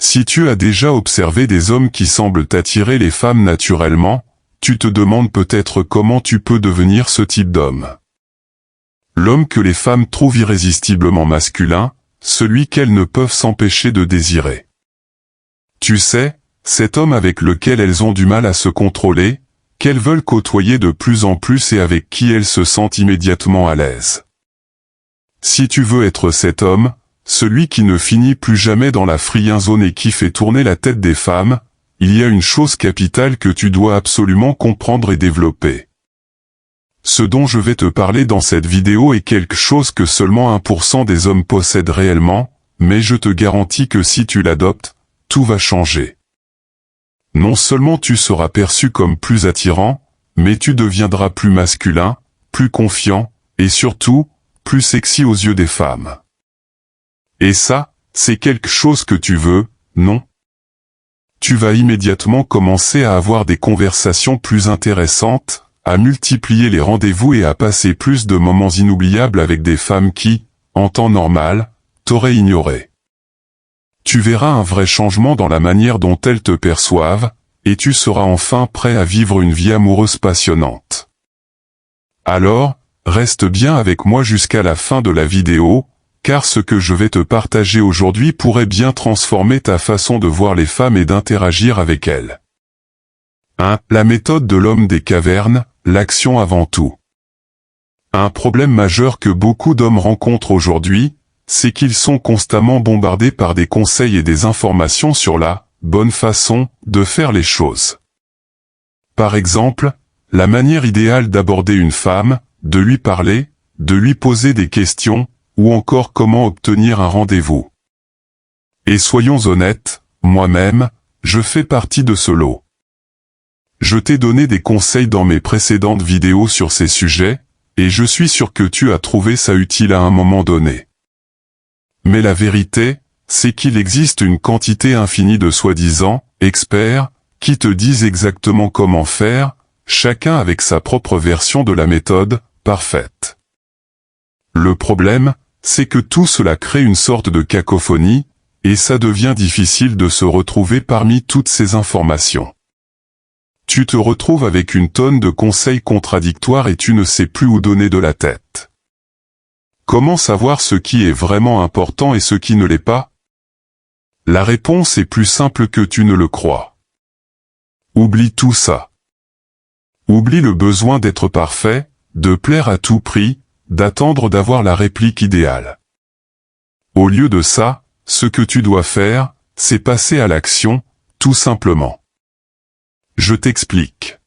Si tu as déjà observé des hommes qui semblent attirer les femmes naturellement, tu te demandes peut-être comment tu peux devenir ce type d'homme. L'homme que les femmes trouvent irrésistiblement masculin, celui qu'elles ne peuvent s'empêcher de désirer. Tu sais, cet homme avec lequel elles ont du mal à se contrôler, qu'elles veulent côtoyer de plus en plus et avec qui elles se sentent immédiatement à l'aise. Si tu veux être cet homme, celui qui ne finit plus jamais dans la friendzone et qui fait tourner la tête des femmes, il y a une chose capitale que tu dois absolument comprendre et développer. Ce dont je vais te parler dans cette vidéo est quelque chose que seulement 1% des hommes possèdent réellement, mais je te garantis que si tu l'adoptes, tout va changer. Non seulement tu seras perçu comme plus attirant, mais tu deviendras plus masculin, plus confiant, et surtout, plus sexy aux yeux des femmes. Et ça, c'est quelque chose que tu veux, non? Tu vas immédiatement commencer à avoir des conversations plus intéressantes, à multiplier les rendez-vous et à passer plus de moments inoubliables avec des femmes qui, en temps normal, t'auraient ignoré. Tu verras un vrai changement dans la manière dont elles te perçoivent, et tu seras enfin prêt à vivre une vie amoureuse passionnante. Alors, reste bien avec moi jusqu'à la fin de la vidéo, car ce que je vais te partager aujourd'hui pourrait bien transformer ta façon de voir les femmes et d'interagir avec elles. 1. La méthode de l'homme des cavernes, l'action avant tout. Un problème majeur que beaucoup d'hommes rencontrent aujourd'hui, c'est qu'ils sont constamment bombardés par des conseils et des informations sur la bonne façon de faire les choses. Par exemple, la manière idéale d'aborder une femme, de lui parler, de lui poser des questions, ou encore comment obtenir un rendez-vous. Et soyons honnêtes, moi-même, je fais partie de ce lot. Je t'ai donné des conseils dans mes précédentes vidéos sur ces sujets, et je suis sûr que tu as trouvé ça utile à un moment donné. Mais la vérité, c'est qu'il existe une quantité infinie de soi-disant experts qui te disent exactement comment faire, chacun avec sa propre version de la méthode parfaite. Le problème, c'est que tout cela crée une sorte de cacophonie, et ça devient difficile de se retrouver parmi toutes ces informations. Tu te retrouves avec une tonne de conseils contradictoires et tu ne sais plus où donner de la tête. Comment savoir ce qui est vraiment important et ce qui ne l'est pas? La réponse est plus simple que tu ne le crois. Oublie tout ça. Oublie le besoin d'être parfait, de plaire à tout prix, d'attendre d'avoir la réplique idéale. Au lieu de ça, ce que tu dois faire, c'est passer à l'action, tout simplement. Je t'explique.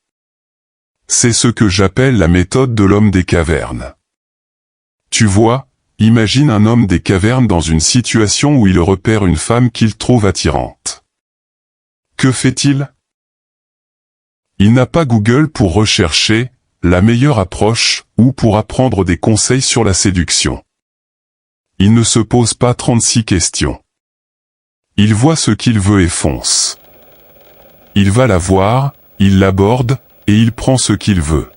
C'est ce que j'appelle la méthode de l'homme des cavernes. Tu vois, imagine un homme des cavernes dans une situation où il repère une femme qu'il trouve attirante. Que fait-il? Il n'a pas Google pour rechercher la meilleure approche ou pour apprendre des conseils sur la séduction. Il ne se pose pas 36 questions. Il voit ce qu'il veut et fonce. Il va la voir, il l'aborde, et il prend ce qu'il veut.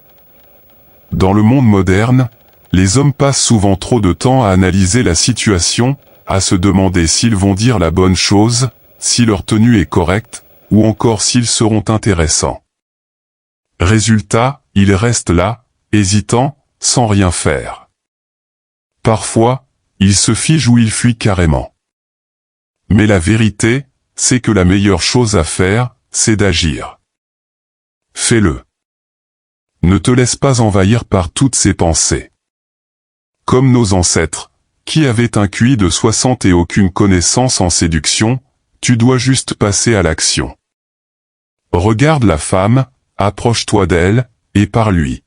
Dans le monde moderne, les hommes passent souvent trop de temps à analyser la situation, à se demander s'ils vont dire la bonne chose, si leur tenue est correcte, ou encore s'ils seront intéressants. Résultat, ils restent là, hésitants, sans rien faire. Parfois, ils se figent ou ils fuient carrément. Mais la vérité, c'est que la meilleure chose à faire, c'est d'agir. Fais-le. Ne te laisse pas envahir par toutes ces pensées. Comme nos ancêtres, qui avaient un QI de 60 et aucune connaissance en séduction, tu dois juste passer à l'action. Regarde la femme, approche-toi d'elle, et parle-lui.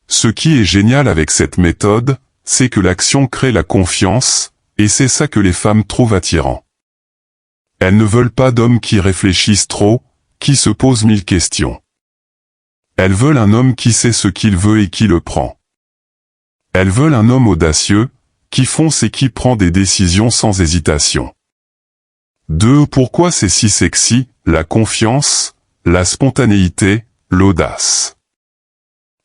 Ce qui est génial avec cette méthode, c'est que l'action crée la confiance, et c'est ça que les femmes trouvent attirant. Elles ne veulent pas d'hommes qui réfléchissent trop, qui se posent 1000 questions. Elles veulent un homme qui sait ce qu'il veut et qui le prend. Elles veulent un homme audacieux, qui fonce et qui prend des décisions sans hésitation. 2. Pourquoi c'est si sexy? La confiance, la spontanéité, l'audace.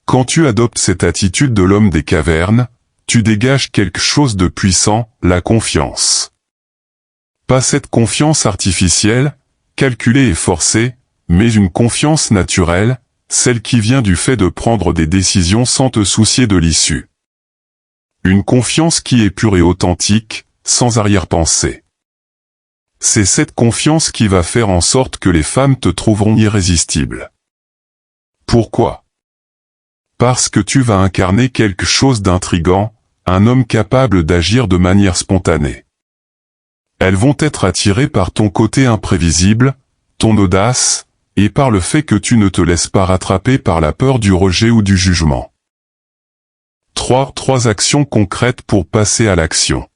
Quand tu adoptes cette attitude de l'homme des cavernes, tu dégages quelque chose de puissant, la confiance. Pas cette confiance artificielle, calculée et forcée, mais une confiance naturelle, celle qui vient du fait de prendre des décisions sans te soucier de l'issue. Une confiance qui est pure et authentique, sans arrière-pensée. C'est cette confiance qui va faire en sorte que les femmes te trouveront irrésistible. Pourquoi? Parce que tu vas incarner quelque chose d'intrigant, un homme capable d'agir de manière spontanée. Elles vont être attirées par ton côté imprévisible, ton audace, et par le fait que tu ne te laisses pas rattraper par la peur du rejet ou du jugement. 3 actions concrètes pour passer à l'action.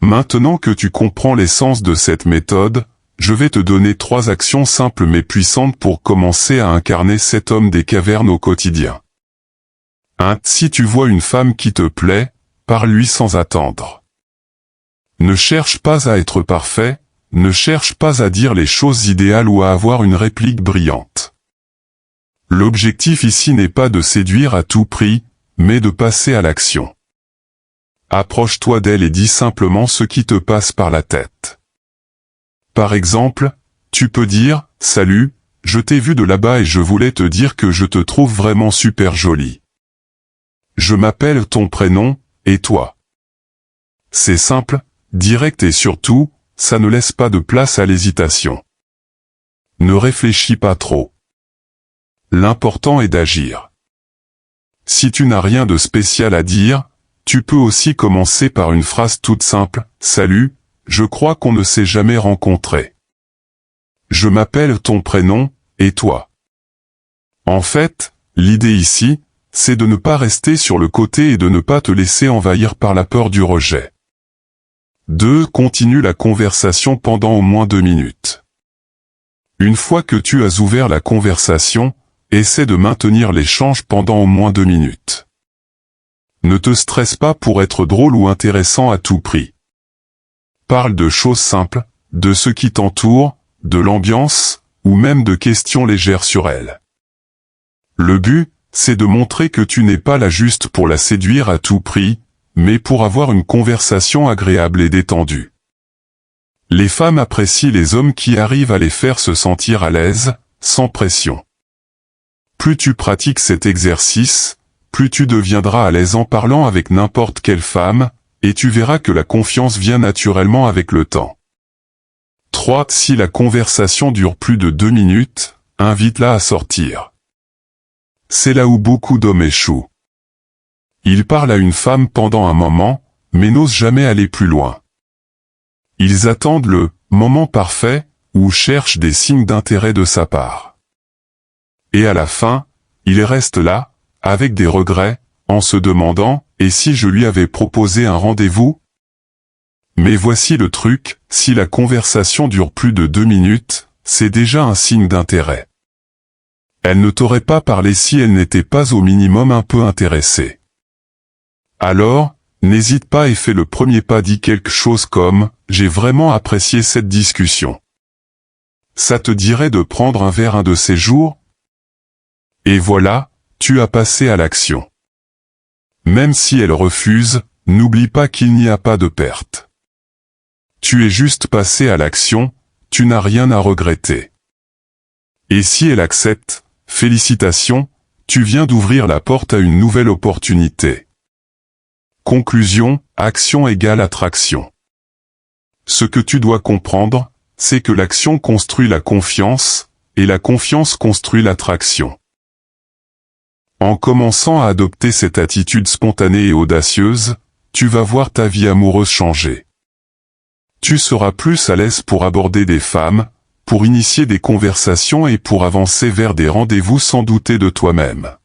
Maintenant que tu comprends l'essence de cette méthode, je vais te donner 3 actions simples mais puissantes pour commencer à incarner cet homme des cavernes au quotidien. 1. Si tu vois une femme qui te plaît, parle-lui sans attendre. Ne cherche pas à être parfait, ne cherche pas à dire les choses idéales ou à avoir une réplique brillante. L'objectif ici n'est pas de séduire à tout prix, mais de passer à l'action. Approche-toi d'elle et dis simplement ce qui te passe par la tête. Par exemple, tu peux dire « Salut, je t'ai vu de là-bas et je voulais te dire que je te trouve vraiment super jolie. Je m'appelle ton prénom, et toi ?» C'est simple, direct et surtout, ça ne laisse pas de place à l'hésitation. Ne réfléchis pas trop. L'important est d'agir. Si tu n'as rien de spécial à dire, tu peux aussi commencer par une phrase toute simple, « Salut, je crois qu'on ne s'est jamais rencontrés. Je m'appelle ton prénom, et toi ?» En fait, l'idée ici, c'est de ne pas rester sur le côté et de ne pas te laisser envahir par la peur du rejet. 2. Continue la conversation pendant au moins 2 minutes. Une fois que tu as ouvert la conversation, essaie de maintenir l'échange pendant au moins 2 minutes. Ne te stresse pas pour être drôle ou intéressant à tout prix. Parle de choses simples, de ce qui t'entoure, de l'ambiance, ou même de questions légères sur elle. Le but, c'est de montrer que tu n'es pas là juste pour la séduire à tout prix, mais pour avoir une conversation agréable et détendue. Les femmes apprécient les hommes qui arrivent à les faire se sentir à l'aise, sans pression. Plus tu pratiques cet exercice, plus tu deviendras à l'aise en parlant avec n'importe quelle femme, et tu verras que la confiance vient naturellement avec le temps. 3. Si la conversation dure plus de 2 minutes, invite-la à sortir. C'est là où beaucoup d'hommes échouent. Ils parlent à une femme pendant un moment, mais n'osent jamais aller plus loin. Ils attendent le « moment parfait » ou cherchent des signes d'intérêt de sa part. Et à la fin, ils restent là, avec des regrets, en se demandant « Et si je lui avais proposé un rendez-vous ?» Mais voici le truc, si la conversation dure plus de 2 minutes, c'est déjà un signe d'intérêt. Elle ne t'aurait pas parlé si elle n'était pas au minimum un peu intéressée. Alors, n'hésite pas et fais le premier pas, dis quelque chose comme « J'ai vraiment apprécié cette discussion. Ça te dirait de prendre un verre un de ces jours ?» Et voilà, tu as passé à l'action. Même si elle refuse, n'oublie pas qu'il n'y a pas de perte. Tu es juste passé à l'action, tu n'as rien à regretter. Et si elle accepte, félicitations, tu viens d'ouvrir la porte à une nouvelle opportunité. Conclusion, action égale attraction. Ce que tu dois comprendre, c'est que l'action construit la confiance, et la confiance construit l'attraction. En commençant à adopter cette attitude spontanée et audacieuse, tu vas voir ta vie amoureuse changer. Tu seras plus à l'aise pour aborder des femmes, pour initier des conversations et pour avancer vers des rendez-vous sans douter de toi-même.